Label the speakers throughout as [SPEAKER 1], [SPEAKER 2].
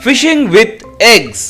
[SPEAKER 1] Fishing with eggs.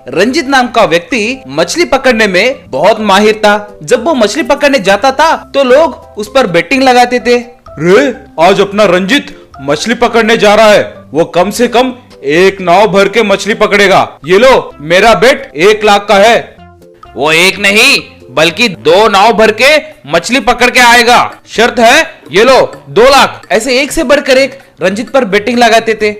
[SPEAKER 1] Ranjit नाम का व्यक्ति मछली पकड़ने में बहुत माहिर था। जब वो मछली पकड़ने जाता था तो लोग उस पर बेटिंग लगाते थे।
[SPEAKER 2] रे, आज अपना रंजित मछली पकड़ने जा रहा है। वो कम से कम 1 नाव भर के मछली पकड़ेगा। ये लो, मेरा बेट 1 लाख का है।
[SPEAKER 1] वो 1 नहीं बल्कि 2 नाव भर के मछली पकड़ के आएगा। शर्त है, ये लो 2 लाख। ऐसे एक से बढ़कर एक रंजित पर बेटिंग लगाते थे।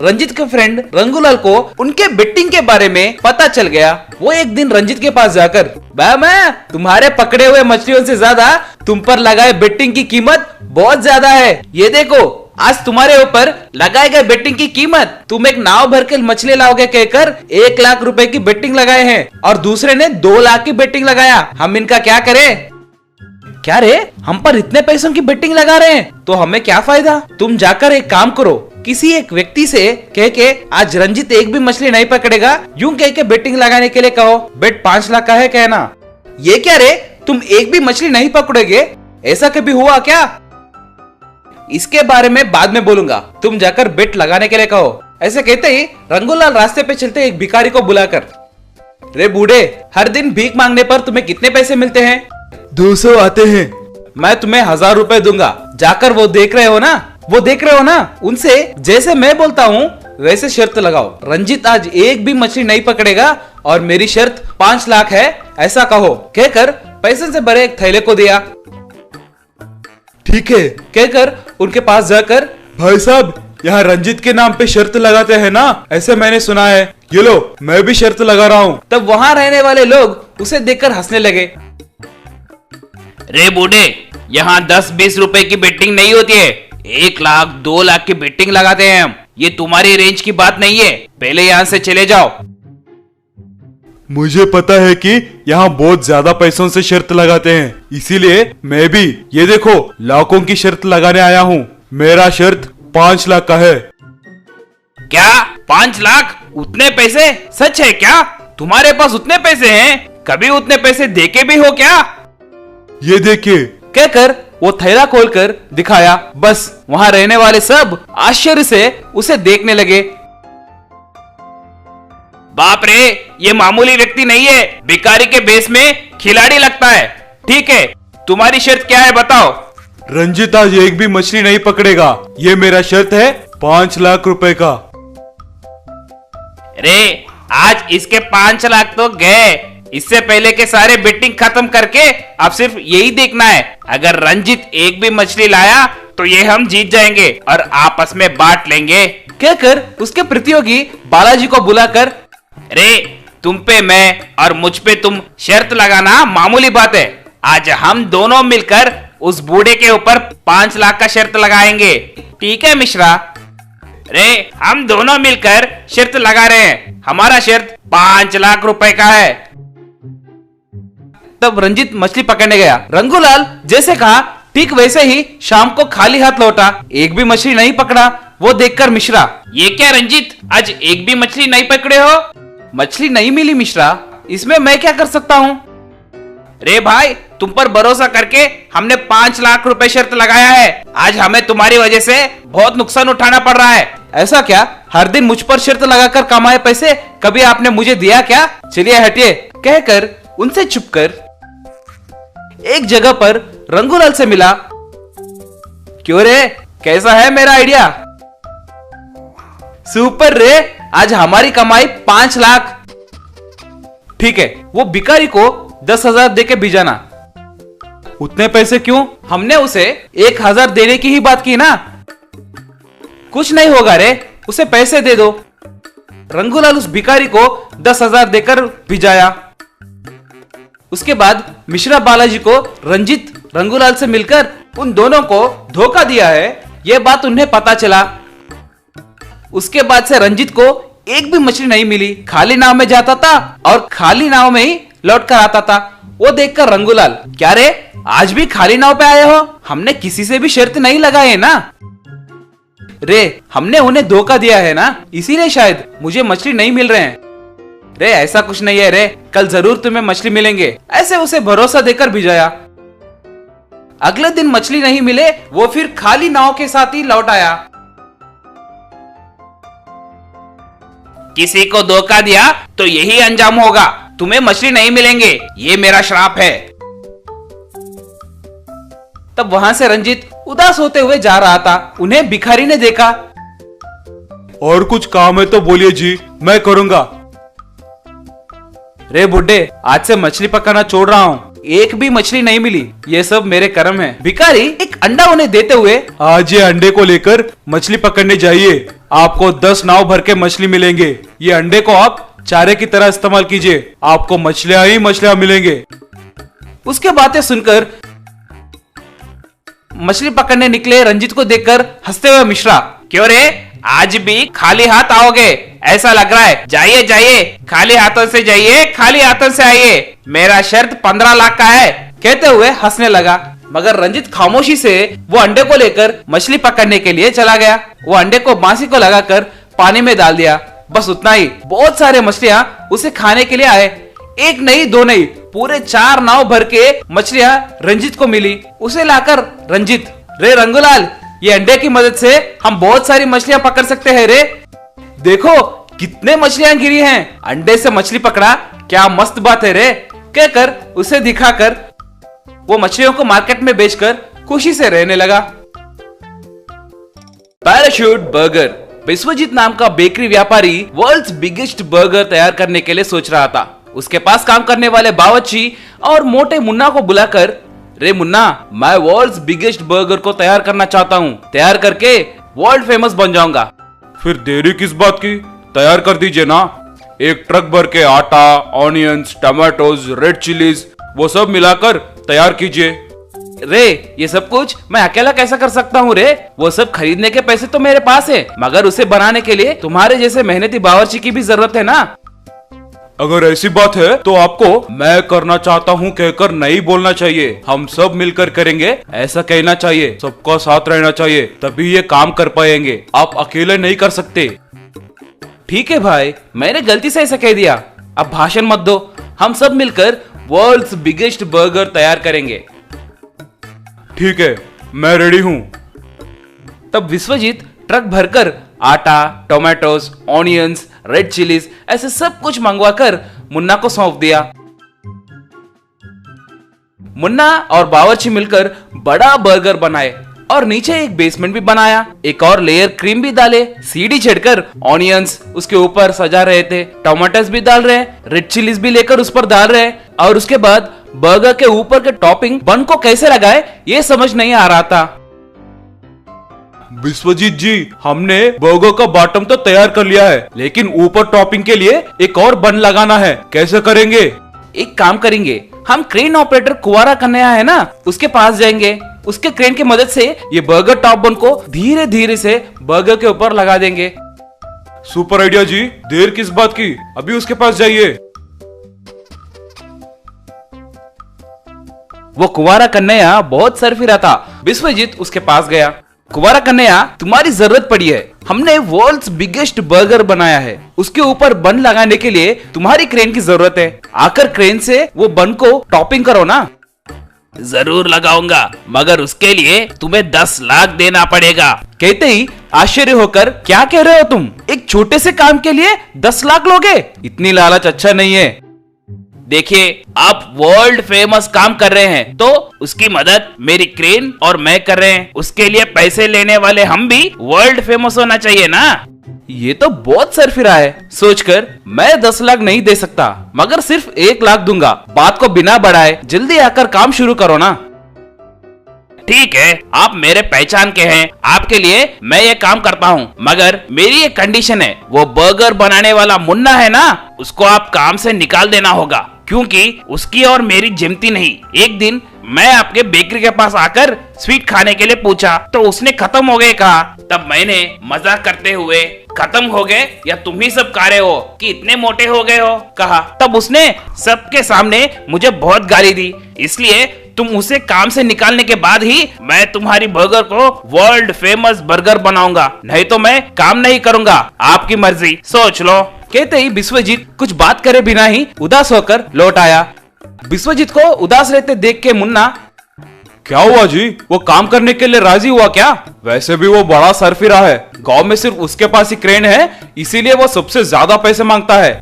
[SPEAKER 1] रंजित के फ्रेंड रंगूलाल को उनके बेटिंग के बारे में पता चल गया। वो एक दिन रंजित के पास जाकर, मैं तुम्हारे पकड़े हुए मछलियों से ज्यादा तुम पर लगाए बेटिंग की कीमत बहुत ज्यादा है। ये देखो, आज तुम्हारे ऊपर लगाए गए बेटिंग की कीमत, तुम एक नाव भर के मछली लाओगे कहकर 1 लाख रुपए की बेटिंग लगाए हैं और दूसरे ने 2 लाख की बेटिंग लगाया। हम इनका क्या करें? क्या रे, हम पर इतने पैसों की बेटिंग लगा रहे हैं तो हमें क्या फायदा? तुम जाकर एक काम करो, किसी एक व्यक्ति से कह के आज रंजित एक भी मछली नहीं पकड़ेगा यूं कह के बेटिंग लगाने के लिए कहो। बेट 5 लाख का है कहना। ये क्या रे, तुम एक भी मछली नहीं पकड़ोगे? ऐसा कभी हुआ क्या? इसके बारे में बाद में बोलूंगा, तुम जाकर बेट लगाने के लिए कहो। ऐसे कहते ही रंगूलाल रास्ते पे चलते एक भिखारी को बुलाकर, रे बूढ़े, हर दिन भीख मांगने पर तुम्हें कितने पैसे मिलते हैं?
[SPEAKER 2] 200 आते हैं।
[SPEAKER 1] मैं तुम्हें 1000 रुपए दूंगा। जाकर वो देख रहे हो ना, उनसे जैसे मैं बोलता हूँ वैसे शर्त लगाओ। रंजित आज एक भी मछली नहीं पकड़ेगा और मेरी शर्त 5 लाख है, ऐसा कहो। कहकर पैसे से भरे एक थैले को दिया।
[SPEAKER 2] ठीक है,
[SPEAKER 1] कहकर उनके पास जाकर,
[SPEAKER 2] भाई साहब, यहाँ रंजित के नाम पे शर्त लगाते हैं ना, ऐसे मैंने सुना है। ये लो, मैं भी शर्त लगा रहा हूँ।
[SPEAKER 1] तब वहाँ रहने वाले लोग उसे देखकर हंसने लगे। रे बूढ़े, यहाँ 10-20 रुपए की बेटिंग नहीं होती है, 1 लाख 2 लाख की बेटिंग लगाते हैं हम। ये तुम्हारी रेंज की बात नहीं है, पहले यहाँ से चले जाओ।
[SPEAKER 2] मुझे पता है कि यहाँ बहुत ज्यादा पैसों से शर्त लगाते हैं, इसीलिए मैं भी ये देखो लाखों की शर्त लगाने आया हूँ। मेरा शर्त 5 लाख का है।
[SPEAKER 1] क्या 5 लाख? उतने पैसे? सच है क्या? तुम्हारे पास उतने पैसे हैं? कभी उतने पैसे देके भी हो क्या?
[SPEAKER 2] ये देखिए,
[SPEAKER 1] कहकर वो थैला खोलकर दिखाया। बस वहां रहने वाले सब आश्चर्य से उसे देखने लगे। बाप रे, ये मामूली व्यक्ति नहीं है, भिखारी के बेस में खिलाड़ी लगता है। ठीक है, तुम्हारी शर्त क्या है बताओ?
[SPEAKER 2] रंजित आज एक भी मछली नहीं पकड़ेगा, ये मेरा शर्त है 5 लाख रुपए का।
[SPEAKER 1] रे, आज इसके 5 लाख तो गए। इससे पहले के सारे बेटिंग खत्म करके अब सिर्फ यही देखना है, अगर रंजित एक भी मछली लाया तो ये हम जीत जाएंगे और आपस में बांट लेंगे। कहकर उसके प्रतियोगी बालाजी को बुलाकर, रे, तुम पे मैं और मुझ पे तुम शर्त लगाना मामूली बात है। आज हम दोनों मिलकर उस बूढ़े के ऊपर 5 लाख का शर्त लगाएंगे। ठीक है मिश्रा? रे, हम दोनों मिलकर शर्त लगा रहे हैं, हमारा शर्त 5 लाख रुपए का है। तब रंजित मछली पकड़ने गया। रंगूलाल जैसे कहा ठीक वैसे ही शाम को खाली हाथ लौटा, एक भी मछली नहीं पकड़ा। वो देखकर मिश्रा, ये क्या रंजित, आज एक भी मछली नहीं पकड़े हो? मछली नहीं मिली मिश्रा, इसमें मैं क्या कर सकता हूँ? रे भाई, तुम पर भरोसा करके हमने 5 लाख रुपए शर्त लगाया है, आज हमें तुम्हारी वजह से बहुत नुकसान उठाना पड़ रहा है। ऐसा क्या, हर दिन मुझ पर शर्त लगाकर कमाए पैसे कभी आपने मुझे दिया क्या? चलिए हटिए। कहकर उनसे छुपकर एक जगह पर रंगूलाल से मिला। क्यों रे, कैसा है मेरा आइडिया? सुपर रे, आज हमारी कमाई 5 लाख। ठीक है, वो भिखारी को 10,000 देके भिजाना। उतने पैसे क्यों? हमने उसे 1,000 देने की ही बात की ना। कुछ नहीं होगा रे, उसे पैसे दे दो। रंगूलाल उस भिखारी को 10,000 देकर भिजाया। उसके बाद मिश्रा बालाजी को रंजित रंगूलाल से मिलकर उन दोनों को धोखा दिया है, यह बात उन्हें पता चला। उसके बाद से रंजित को एक भी मछली नहीं मिली, खाली नाव में जाता था और खाली नाव में ही लौट कर आता था। वो देखकर रंगूलाल, क्या रे, आज भी खाली नाव पे आए हो? हमने किसी से भी शर्त नहीं लगाए ना रे, हमने उन्हें धोखा दिया है ना, इसीलिए शायद मुझे मछली नहीं मिल रहे हैं। रे, ऐसा कुछ नहीं है रे, कल जरूर तुम्हें मछली मिलेंगे। ऐसे उसे भरोसा देकर भिजाया। अगले दिन मछली नहीं मिले, वो फिर खाली नाव के साथ ही लौट आया। किसी को धोखा दिया तो यही अंजाम होगा, तुम्हें मछली नहीं मिलेंगे, ये मेरा श्राप है। तब वहां से रंजित उदास होते हुए जा रहा था। उन्हें भिखारी ने देखा।
[SPEAKER 2] और कुछ काम है तो बोलिए जी, मैं करूंगा।
[SPEAKER 1] रे बुड्ढे, आज से मछली पकाना छोड़ रहा हूँ, एक भी मछली नहीं मिली, ये सब मेरे कर्म है। भिखारी एक अंडा उन्हें देते हुए,
[SPEAKER 2] आज ये अंडे को लेकर मछली पकड़ने जाइए, आपको 10 नाव भर के मछली मिलेंगे। ये अंडे को आप चारे की तरह इस्तेमाल कीजिए, आपको मछलियां ही मछलियां मिलेंगे।
[SPEAKER 1] उसके बातें सुनकर मछली पकड़ने निकले रंजित को देखकर हंसते हुए मिश्रा, क्यों रे, आज भी खाली हाथ आओगे ऐसा लग रहा है। जाइए जाइए, खाली हाथों से जाइए, खाली हाथों से आइए, मेरा शर्त 15 लाख का है, कहते हुए हंसने लगा। मगर रंजित खामोशी से वो अंडे को लेकर मछली पकड़ने के लिए चला गया। वो अंडे को बांसी को लगाकर पानी में डाल दिया, बस उतना ही। बहुत सारे मछलियां उसे खाने के लिए आए, एक नहीं दो नहीं, पूरे 4 नाव भर के मछलियां रंजित को मिली। उसे लाकर रंजित, रे रंगूलाल, ये अंडे की मदद से हम बहुत सारी मछलियां पकड़ सकते हैं रे, देखो कितने मछलियां गिरी हैं, अंडे से मछली पकड़ा, क्या मस्त बात है रे, कहकर उसे दिखाकर वो मछलियों को मार्केट में बेचकर खुशी से रहने लगा। Parachute burger. विश्वजीत नाम का बेकरी व्यापारी वर्ल्ड्स बिगेस्ट बर्गर तैयार करने के लिए सोच रहा था। उसके पास काम करने वाले बावर्ची और मोटे मुन्ना को बुलाकर, रे मुन्ना, मैं वर्ल्ड्स बिगेस्ट बर्गर को तैयार करना चाहता हूँ, तैयार करके वर्ल्ड फेमस बन जाऊंगा।
[SPEAKER 2] फिर देरी किस बात की, तैयार कर दीजिए ना। एक ट्रक भर के आटा, ऑनियंस, टमाटोज, रेड चिलीज, वो सब मिलाकर तैयार कीजिए।
[SPEAKER 1] रे, ये सब कुछ मैं अकेला कैसा कर सकता हूँ रे, वो सब खरीदने के पैसे तो मेरे पास है, मगर उसे बनाने के लिए तुम्हारे जैसे मेहनती बावर्ची की भी जरूरत है ना।
[SPEAKER 2] अगर ऐसी बात है तो आपको मैं करना चाहता हूँ कहकर नहीं बोलना चाहिए, हम सब मिलकर करेंगे ऐसा कहना चाहिए, सबका साथ रहना चाहिए, तभी ये काम कर पाएंगे, आप अकेले नहीं कर सकते।
[SPEAKER 1] ठीक है भाई, मैंने गलती से ऐसा कह दिया, अब भाषण मत दो, हम सब मिलकर वर्ल्ड्स बिगेस्ट बर्गर तैयार करेंगे।
[SPEAKER 2] ठीक है, मैं रेडी हूँ।
[SPEAKER 1] तब विश्वजीत ट्रक भरकर आटा, टोमेटोज, ऑनियंस, रेड चिलीज ऐसे सब कुछ मंगवाकर मुन्ना को सौंप दिया। मुन्ना और बावर्ची मिलकर बड़ा बर्गर बनाए और नीचे एक बेसमेंट भी बनाया, एक और लेयर क्रीम भी डाले, सीढ़ी चढ़कर ऑनियंस उसके ऊपर सजा रहे थे, टमाटर्स भी डाल रहे, रेड चिलीज भी लेकर उस पर डाल रहे, और उसके बाद बर्गर के ऊपर के टॉपिंग बन को कैसे लगाए ये समझ नहीं आ रहा था।
[SPEAKER 2] विश्वजीत जी, हमने बर्गर का बॉटम तो तैयार कर लिया है, लेकिन ऊपर टॉपिंग के लिए एक और बन लगाना है, कैसे करेंगे?
[SPEAKER 1] एक काम करेंगे, हम क्रेन ऑपरेटर कुवारा कन्हैया है ना, उसके पास जाएंगे, उसके क्रेन की मदद से ये बर्गर टॉप बन को धीरे धीरे से बर्गर के ऊपर लगा देंगे।
[SPEAKER 2] सुपर आइडिया जी, देर किस बात की, अभी उसके पास जाइए।
[SPEAKER 1] वो कुवारा कन्हैया बहुत सरफिरा था। विश्वजीत उसके पास गया। कुवारा कन्हैया, तुम्हारी जरूरत पड़ी है, हमने वर्ल्ड्स बिगेस्ट बर्गर बनाया है, उसके ऊपर बन लगाने के लिए तुम्हारी क्रेन की जरूरत है, आकर क्रेन से वो बन को टॉपिंग करो ना। जरूर लगाऊंगा, मगर उसके लिए तुम्हें 10 लाख देना पड़ेगा। कहते ही आश्चर्य होकर, क्या कह रहे हो तुम, एक छोटे से काम के लिए 10 लाख लोगे? इतनी लालच अच्छा नहीं है। देखिए, आप वर्ल्ड फेमस काम कर रहे हैं तो उसकी मदद मेरी क्रेन और मैं कर रहे हैं, उसके लिए पैसे लेने वाले हम भी वर्ल्ड फेमस होना चाहिए ना। ये तो बहुत सरफिरा है, सोचकर मैं 10 लाख नहीं दे सकता, मगर सिर्फ 1 लाख दूंगा। बात को बिना बढ़ाए जल्दी आकर काम शुरू करो ना। ठीक है, आप मेरे पहचान के हैं, आपके लिए मैं ये काम करता हूँ, मगर मेरी एक कंडीशन है, वो बर्गर बनाने वाला मुन्ना है ना, उसको आप काम से निकाल देना होगा, क्योंकि उसकी और मेरी जमती नहीं। एक दिन मैं आपके बेकरी के पास आकर स्वीट खाने के लिए पूछा तो उसने खत्म हो गए कहा, तब मैंने मजाक करते हुए खत्म हो गए या तुम ही सब खा रहे हो कि इतने मोटे हो गए हो कहा। तब उसने सबके सामने मुझे बहुत गाली दी, इसलिए तुम उसे काम से निकालने के बाद ही मैं तुम्हारी बर्गर को वर्ल्ड फेमस बर्गर बनाऊंगा, नहीं तो मैं काम नहीं करूंगा, आपकी मर्जी, सोच लो। कहते ही विश्वजीत कुछ बात करे बिना ही उदास होकर लौट आया। विश्वजीत को उदास रहते देख के मुन्ना,
[SPEAKER 2] क्या हुआ जी? वो काम करने के लिए राजी हुआ क्या? वैसे भी वो बड़ा सरफिरा है, गांव में सिर्फ उसके पास ही क्रेन है, इसीलिए वो सबसे ज्यादा पैसे मांगता है।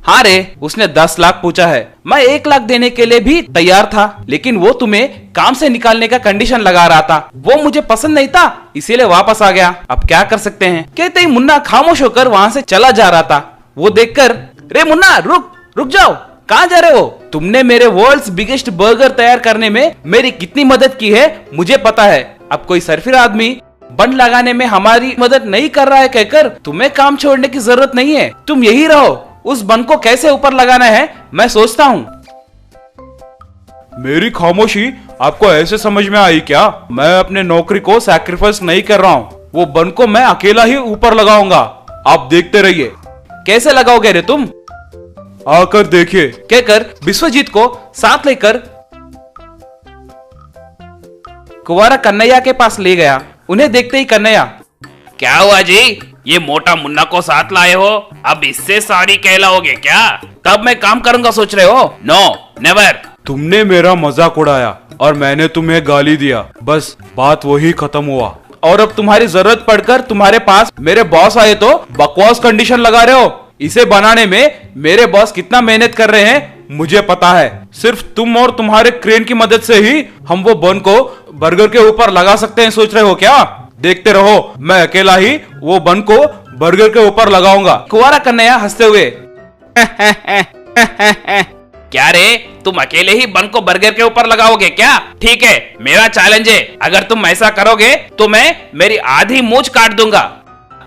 [SPEAKER 1] हाँ रे, उसने 10 लाख पूछा है। मैं 1 लाख देने के लिए भी तैयार था, लेकिन वो तुम्हें काम से निकालने का कंडीशन लगा रहा था। वो मुझे पसंद नहीं था, इसीलिए वापस आ गया। अब क्या कर सकते हैं। कहते ही मुन्ना खामोश होकर वहां से चला जा रहा था। वो देखकर, रे मुन्ना रुक जाओ, कहाँ जा रहे हो? तुमने मेरे वर्ल्ड्स बिगेस्ट बर्गर तैयार करने में मेरी कितनी मदद की है मुझे पता है। अब कोई सरफिरा आदमी बंद लगाने में हमारी मदद नहीं कर रहा है कहकर तुम्हें काम छोड़ने की जरूरत नहीं है। तुम यही रहो। उस बंद को कैसे ऊपर लगाना है मैं सोचता हूँ।
[SPEAKER 2] मेरी खामोशी आपको ऐसे समझ में आई क्या? मैं अपने नौकरी को सैक्रिफाइस नहीं कर रहा हूँ। वो बन को मैं अकेला ही ऊपर लगाऊंगा, आप देखते रहिए।
[SPEAKER 1] कैसे लगाओगे रे तुम?
[SPEAKER 2] आकर देखिए,
[SPEAKER 1] कहकर विश्वजीत को साथ लेकर कुंवारा कन्हैया के पास ले गया। उन्हें देखते ही कन्हैया,
[SPEAKER 3] क्या हुआ जी? ये मोटा मुन्ना को साथ लाए हो? अब इससे साड़ी कहलाओगे क्या? तब मैं काम करूंगा सोच रहे हो? No never.
[SPEAKER 2] तुमने मेरा मजाक उड़ाया और मैंने तुम्हें गाली दिया, बस बात वही खत्म हुआ।
[SPEAKER 1] और अब तुम्हारी जरूरत पड़कर तुम्हारे पास मेरे बॉस आए तो बकवास कंडीशन लगा रहे हो। इसे बनाने में मेरे बॉस कितना मेहनत कर रहे हैं मुझे पता है। सिर्फ तुम और तुम्हारे क्रेन की मदद से ही हम वो बन को बर्गर के ऊपर लगा सकते हैं, सोच रहे हो क्या? देखते रहो, मैं अकेला ही वो बन को बर्गर के ऊपर लगाऊंगा। कुंवारा कन्हैया हंसते हुए,
[SPEAKER 3] क्या रे, तुम अकेले ही बन को बर्गर के ऊपर लगाओगे क्या? ठीक है, मेरा चैलेंज है, अगर तुम ऐसा करोगे तो मैं मेरी आधी मूंछ काट दूंगा।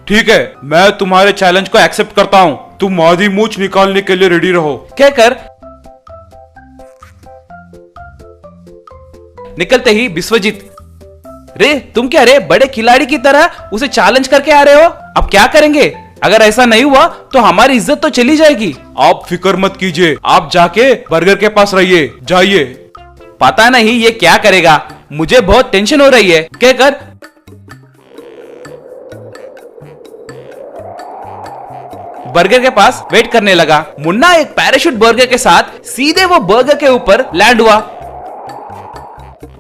[SPEAKER 2] ठीक है, मैं तुम्हारे चैलेंज को एक्सेप्ट करता हूँ। तुम आधी मूंछ निकालने के लिए रेडी रहो।
[SPEAKER 1] कहकर निकलते ही विश्वजीत, रे तुम क्या रे बड़े खिलाड़ी की तरह उसे चैलेंज करके आ रहे हो? अब क्या करेंगे? अगर ऐसा नहीं हुआ तो हमारी इज्जत तो चली जाएगी।
[SPEAKER 2] आप फिक्र मत कीजिए, आप जाके बर्गर के पास रहिए, जाइए।
[SPEAKER 1] पता नहीं ये क्या करेगा, मुझे बहुत टेंशन हो रही है। कहकर बर्गर के पास वेट करने लगा। मुन्ना एक पैराशूट बर्गर के साथ सीधे वो बर्गर के ऊपर लैंड हुआ।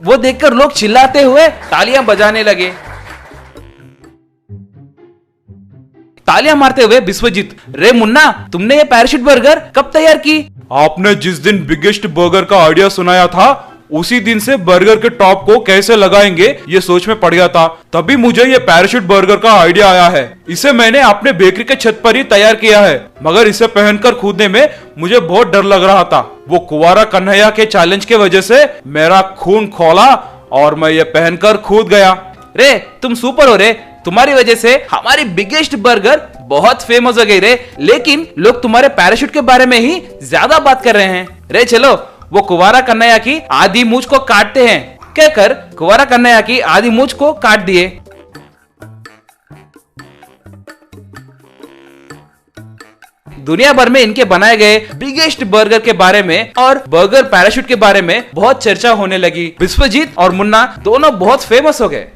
[SPEAKER 1] वो देखकर लोग चिल्लाते हुए तालियां बजाने लगे। तालियां मारते हुए विश्वजीत, रे मुन्ना तुमने ये पैराशूट बर्गर कब तैयार की?
[SPEAKER 2] आपने जिस दिन बिगेस्ट बर्गर का आइडिया सुनाया था उसी दिन से बर्गर के टॉप को कैसे लगाएंगे ये सोच में पड़ गया था। तभी मुझे ये पैराशूट बर्गर का आइडिया आया है। इसे मैंने अपने बेकरी के छत पर ही तैयार किया है, मगर इसे पहनकर कूदने में मुझे बहुत डर लग रहा था। वो कुंवारा कन्हैया के चैलेंज के वजह से मेरा खून खौला और मैं ये पहनकर कूद गया।
[SPEAKER 1] रे तुम सुपर हो रे, तुम्हारी वजह से हमारी बिगेस्ट बर्गर बहुत फेमस हो गई रे। लेकिन लोग तुम्हारे पैराशूट के बारे में ही ज्यादा बात कर रहे हैं। रे चलो वो कुंवारा कन्हैया की आधी मूंछ को काटते हैं। कहकर कुंवारा कन्हैया की आधी मूंछ को काट दिए। दुनिया भर में इनके बनाए गए बिगेस्ट बर्गर के बारे में और बर्गर पैराशूट के बारे में बहुत चर्चा होने लगी। विश्वजीत और मुन्ना दोनों बहुत फेमस हो गए।